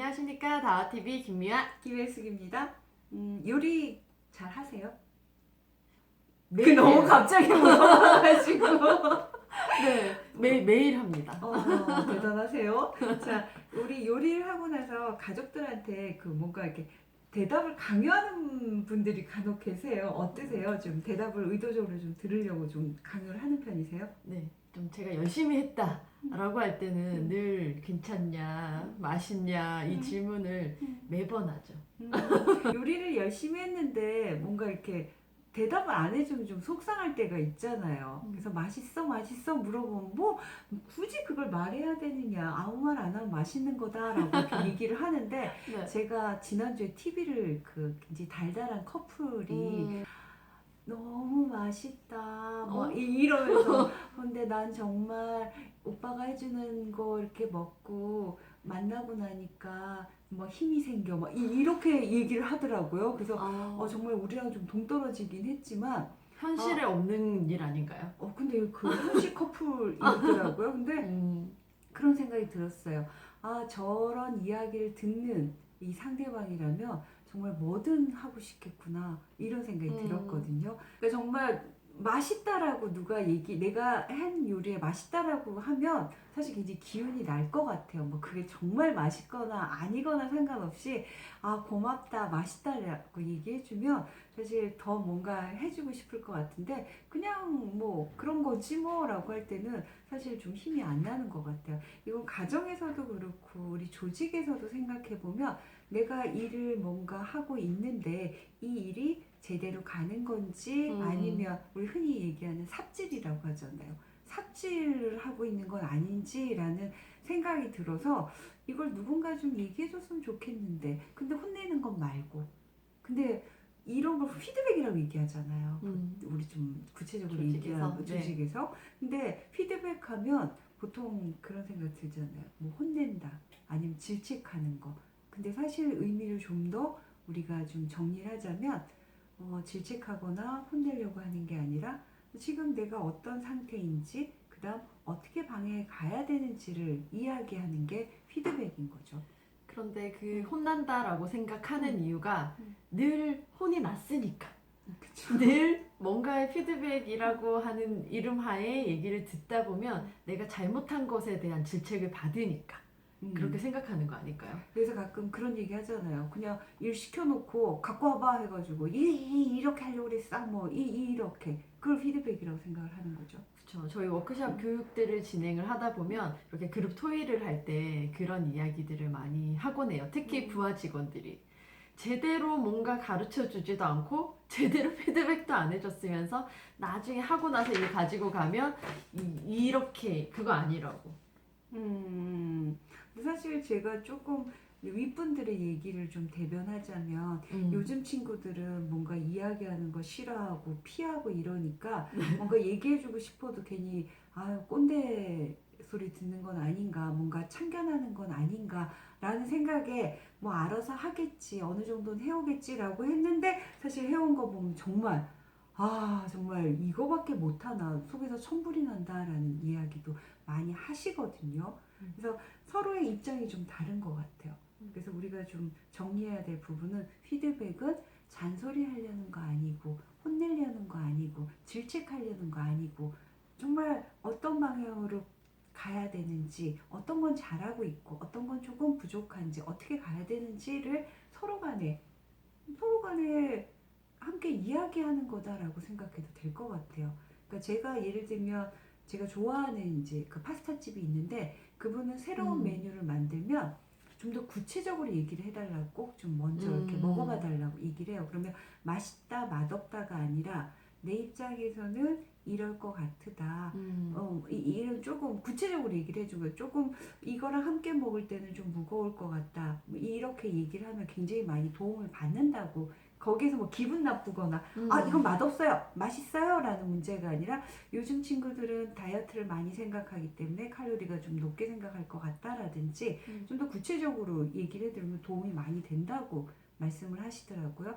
안녕하십니까. 다와TV 김미아. 김혜숙입니다. 요리 잘 하세요? 매일 너무 해요. 갑자기 물어봐가지고. 매일 합니다. 대단하세요. 자, 우리 요리를 하고 나서 가족들한테 그 뭔가 이렇게 대답을 강요하는 분들이 간혹 계세요. 어떠세요? 좀 대답을 의도적으로 좀 들으려고 좀 강요를 하는 편이세요? 네, 좀 제가 열심히 했다라고 할 때는 늘 괜찮냐, 맛있냐 이 질문을 매번 하죠. 요리를 열심히 했는데 뭔가 이렇게 대답을 안 해주면 좀 속상할 때가 있잖아요. 그래서 맛있어 맛있어 물어보면 뭐 굳이 그걸 말해야 되느냐, 아무 말 안 하면 맛있는 거다라고 이렇게 얘기를 하는데 네. 제가 지난주에 TV를 그 굉장히 달달한 커플이 너무 맛있다 이러면서 근데 난 정말 오빠가 해주는 거 이렇게 먹고 만나고 나니까 뭐 힘이 생겨 이렇게 얘기를 하더라고요. 그래서 정말 우리랑 좀 동떨어지긴 했지만 현실에 없는 일 아닌가요? 근데 그 현실 커플이더라고요. 근데 그런 생각이 들었어요. 아, 저런 이야기를 듣는 이 상대방이라면 정말 뭐든 하고 싶겠구나 이런 생각이 들었거든요. 그러니까 정말 맛있다라고 내가 한 요리에 맛있다라고 하면 사실 굉장히 기운이 날 것 같아요. 뭐 그게 정말 맛있거나 아니거나 상관없이 아, 고맙다 맛있다라고 얘기해주면 사실 더 뭔가 해주고 싶을 것 같은데 그냥 뭐 그런 거지 뭐라고 할 때는 사실 좀 힘이 안 나는 것 같아요. 이건 가정에서도 그렇고 우리 조직에서도 생각해보면 내가 일을 뭔가 하고 있는데 이 일이 제대로 가는 건지 아니면 우리 흔히 얘기하는 삽질이라고 하잖아요. 삽질을 하고 있는 건 아닌지라는 생각이 들어서 이걸 누군가 좀 얘기해줬으면 좋겠는데 근데 혼내는 건 말고 근데 이런 걸 피드백이라고 얘기하잖아요. 우리 좀 구체적으로 조직에서? 얘기하는 조직에서. 근데 피드백하면 보통 그런 생각 들잖아요. 뭐 혼낸다 아니면 질책하는 거. 근데 사실 의미를 좀 더 우리가 좀 정리를 하자면 질책하거나 혼내려고 하는 게 아니라 지금 내가 어떤 상태인지 그다음 어떻게 방향에 가야 되는지를 이야기하는 게 피드백인 거죠. 그런데 그 혼난다라고 생각하는 이유가 늘 혼이 났으니까. 늘 뭔가의 피드백이라고 하는 이름하에 얘기를 듣다 보면 내가 잘못한 것에 대한 질책을 받으니까 그렇게 생각하는 거 아닐까요? 그래서 가끔 그런 얘기 하잖아요. 그냥 일 시켜놓고 갖고 와봐 해가지고 이렇게 하려고 그랬어. 이렇게 그걸 피드백이라고 생각을 하는 거죠. 그렇죠. 저희 워크숍 교육들을 진행을 하다 보면 이렇게 그룹 토의를 할 때 그런 이야기들을 많이 하곤 해요. 특히 부하 직원들이 제대로 뭔가 가르쳐 주지도 않고 제대로 피드백도 안 해줬으면서 나중에 하고 나서 이거 가지고 가면 이렇게 그거 아니라고. 근데 사실 제가 조금 윗분들의 얘기를 좀 대변하자면 요즘 친구들은 뭔가 이야기하는 거 싫어하고 피하고 이러니까 뭔가 얘기해주고 싶어도 괜히 아, 꼰대 소리 듣는 건 아닌가 뭔가 참견하는 건 아닌가 라는 생각에 뭐 알아서 하겠지 어느 정도는 해오겠지라고 했는데 사실 해온 거 보면 정말 정말 이거밖에 못하나 속에서 천불이 난다라는 이야기도 많이 하시거든요. 그래서 서로의 입장이 좀 다른 것 같아요. 그래서 우리가 좀 정리해야 될 부분은 피드백은 잔소리 하려는 거 아니고 혼내려는 거 아니고 질책하려는 거 아니고 정말 어떤 방향으로 가야 되는지 어떤 건 잘하고 있고 어떤 건 조금 부족한지 어떻게 가야 되는지를 서로 간에 함께 이야기하는 거다라고 생각해도 될 것 같아요. 그러니까 제가 예를 들면 제가 좋아하는 이제 그 파스타 집이 있는데 그분은 새로운 메뉴를 만들면 좀 더 구체적으로 얘기를 해달라고 꼭 좀 먼저 이렇게 먹어봐 달라고 얘기를 해요. 그러면 맛있다 맛없다가 아니라 내 입장에서는 이럴 것 같으다. 이런 조금 구체적으로 얘기를 해준 거예요. 조금 이거랑 함께 먹을 때는 좀 무거울 것 같다. 이렇게 얘기를 하면 굉장히 많이 도움을 받는다고. 거기에서 뭐 기분 나쁘거나 이건 맛없어요 맛있어요 라는 문제가 아니라 요즘 친구들은 다이어트를 많이 생각하기 때문에 칼로리가 좀 높게 생각할 것 같다라든지 좀 더 구체적으로 얘기를 해드리면 도움이 많이 된다고 말씀을 하시더라고요.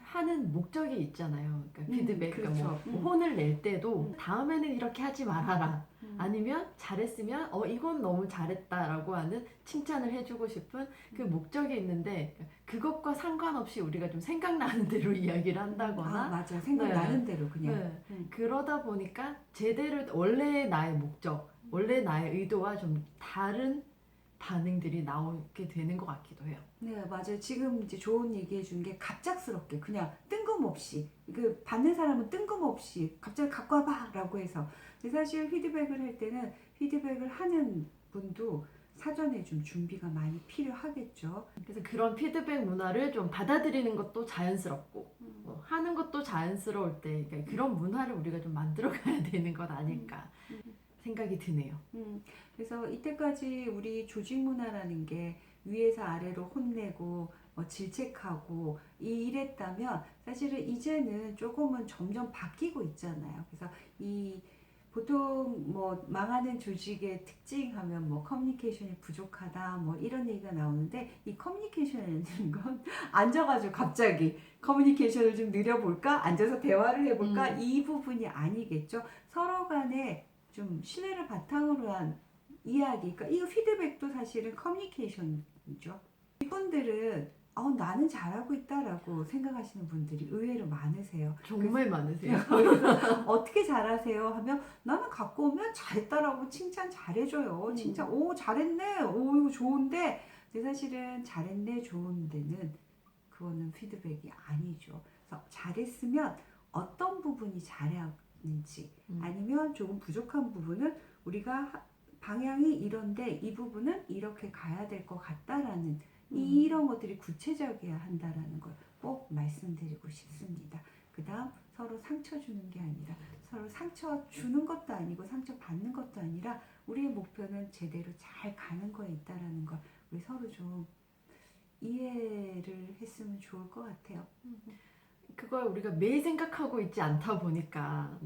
하는 목적이 있잖아요. 그러니까 피드백, 그렇죠. 그러니까 뭐 혼을 낼 때도 다음에는 이렇게 하지 말아라. 아니면 잘했으면 이건 너무 잘했다라고 하는 칭찬을 해주고 싶은 그 목적이 있는데 그것과 상관없이 우리가 좀 생각나는 대로 이야기를 한다거나 맞아. 생각나는 네. 대로 그냥. 네. 그러다 보니까 제대로 원래 나의 목적, 원래 나의 의도와 좀 다른 반응들이 나오게 되는 것 같기도 해요. 네, 맞아요. 지금 이제 좋은 얘기해 준 게 갑작스럽게 그냥 뜬금없이 그 받는 사람은 뜬금없이 갑자기 갖고 와봐라고 해서 근데 사실 피드백을 할 때는 피드백을 하는 분도 사전에 좀 준비가 많이 필요하겠죠. 그래서 그런 피드백 문화를 좀 받아들이는 것도 자연스럽고 하는 것도 자연스러울 때 그러니까 그런 문화를 우리가 좀 만들어가야 되는 것 아닐까 생각이 드네요. 그래서 이때까지 우리 조직 문화라는 게 위에서 아래로 혼내고 질책하고 이랬다면 사실은 이제는 조금은 점점 바뀌고 있잖아요. 그래서 이 보통 뭐 망하는 조직의 특징하면 뭐 커뮤니케이션이 부족하다 뭐 이런 얘기가 나오는데 이 커뮤니케이션이라는 건 앉아가지고 갑자기 커뮤니케이션을 좀 늘려볼까? 앉아서 대화를 해볼까? 이 부분이 아니겠죠. 서로 간에 좀 신뢰를 바탕으로 한 이야기, 그러니까 이 피드백도 사실은 커뮤니케이션이죠. 이분들은 나는 잘하고 있다라고 생각하시는 분들이 의외로 많으세요. 정말 많으세요. 그래서 어떻게 잘하세요? 하면 나는 갖고 오면 잘했다라고 칭찬 잘해줘요. 칭찬, 오 잘했네, 오 이거 좋은데 근데 사실은 잘했네 좋은데는 그거는 피드백이 아니죠. 그래서 잘했으면 어떤 부분이 잘했는지 아니면 조금 부족한 부분은 우리가 방향이 이런데 이 부분은 이렇게 가야 될 것 같다라는 이런 것들이 구체적이어야 한다라는 걸 꼭 말씀드리고 싶습니다. 그 다음 서로 상처 주는 게 아니라 서로 상처 주는 것도 아니고 상처 받는 것도 아니라 우리의 목표는 제대로 잘 가는 거에 있다라는 걸 우리 서로 좀 이해를 했으면 좋을 것 같아요. 그걸 우리가 매일 생각하고 있지 않다 보니까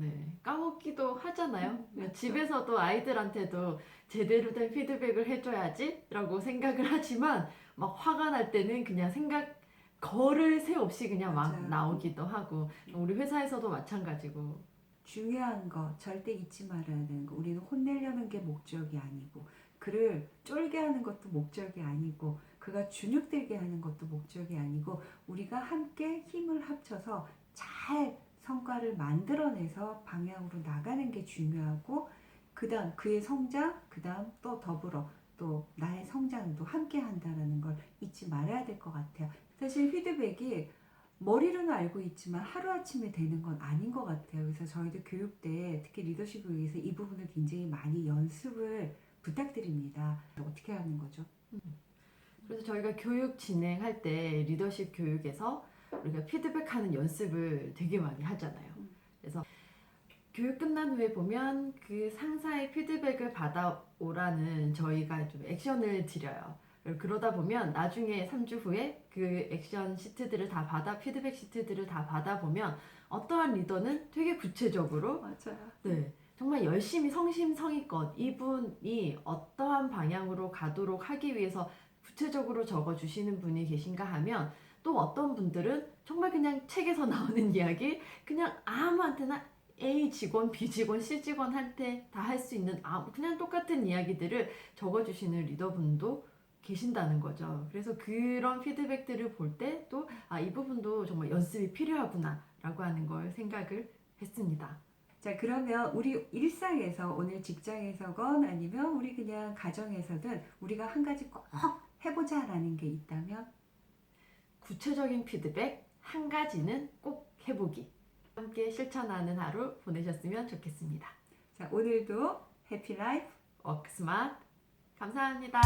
까먹기도 하잖아요. 집에서도 아이들한테도 제대로 된 피드백을 해줘야지 라고 생각을 하지만 막 화가 날 때는 그냥 거를 새 없이 그냥 막 맞아요. 나오기도 하고 우리 회사에서도 마찬가지고 중요한 거 절대 잊지 말아야 되는 거 우리는 혼내려는 게 목적이 아니고 그를 쫄게 하는 것도 목적이 아니고 그가 주눅들게 하는 것도 목적이 아니고 우리가 함께 힘을 합쳐서 잘 성과를 만들어내서 방향으로 나가는 게 중요하고 그 다음 그의 성장 그 다음 또 더불어 또 나의 성장도 함께 한다는 걸 잊지 말아야 될 것 같아요. 사실 피드백이 머리로는 알고 있지만 하루아침에 되는 건 아닌 것 같아요. 그래서 저희도 교육 때 특히 리더십 교육에서 이 부분을 굉장히 많이 연습을 부탁드립니다. 어떻게 하는 거죠? 그래서 저희가 교육 진행할 때 리더십 교육에서 우리가 피드백하는 연습을 되게 많이 하잖아요. 그래서 교육 끝난 후에 보면 그 상사의 피드백을 받아오라는 저희가 좀 액션을 드려요. 그러다 보면 나중에 3주 후에 그 액션 시트들을 다 피드백 시트들을 다 받아보면 어떠한 리더는 되게 구체적으로 맞아요. 정말 열심히 성심성의껏 이분이 어떠한 방향으로 가도록 하기 위해서 구체적으로 적어주시는 분이 계신가 하면 또 어떤 분들은 정말 그냥 책에서 나오는 이야기 그냥 아무한테나 A 직원, B 직원, C 직원한테 다 할 수 있는 그냥 똑같은 이야기들을 적어주시는 리더분도 계신다는 거죠. 그래서 그런 피드백들을 볼 때 또 이 부분도 정말 연습이 필요하구나 라고 하는 걸 생각을 했습니다. 자, 그러면 우리 일상에서 오늘 직장에서건 아니면 우리 그냥 가정에서든 우리가 한 가지 꼭 해보자 라는 게 있다면 구체적인 피드백 한 가지는 꼭 해보기. 함께 실천하는 하루 보내셨으면 좋겠습니다. 자, 오늘도 해피 라이프 워크 스마트 감사합니다.